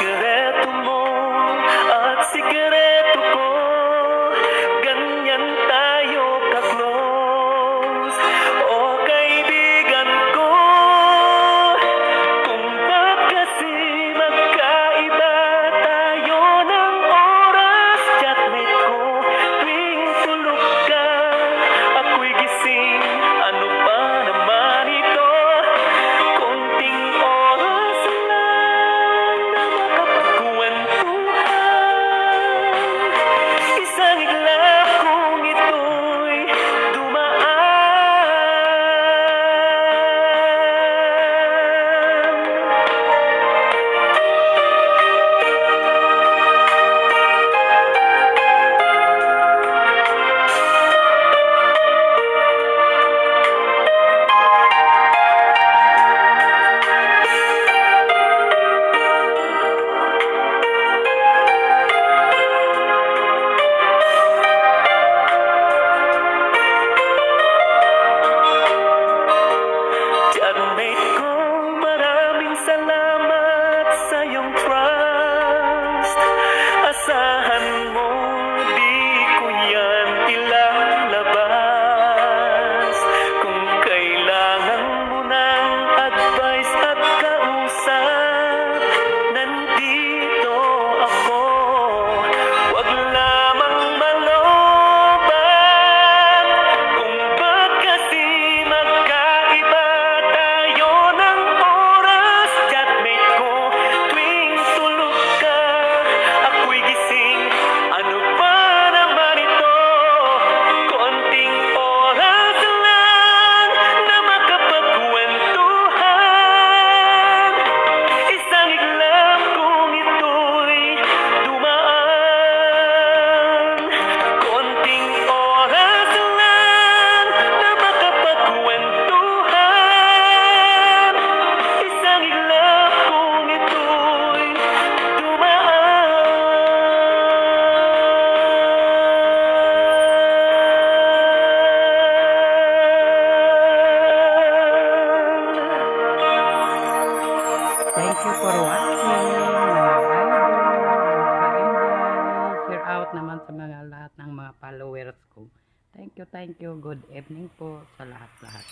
Sikreto mo at sikreto ko, ganyan tayo ka-close. O kaibigan ko, kung ba't kasi magkaiba tayo ng oras. Chatmate ko, tuwing tulog ka, ako'y gising. Ano ba naman ito? Konting oras lang na makapagkwentuhan. Isang iglap kung ito'y Chatmate ko, maraming salamat sa iyong trust. Asahan mo, di ko yan ilalabas. Kung kailangan mo ng advice at kausap, nandito ako. Wag lamang malobat. Kung ba't kasi magkaiba tayo ng oras. Chatmate ko, tuwing tulog ka, ako'y gising. Ano ba naman ito? Konting oras lang na makapagkwentuhan. Isang iglap kung ito'y dumaan. Konting oras lang na makapagkwentuhan. Isang iglap kung ito'y dumaan. Thank you for watching, mga idol. Share out naman sa mga lahat ng mga followers ko. Thank you. Good evening po sa lahat-lahat.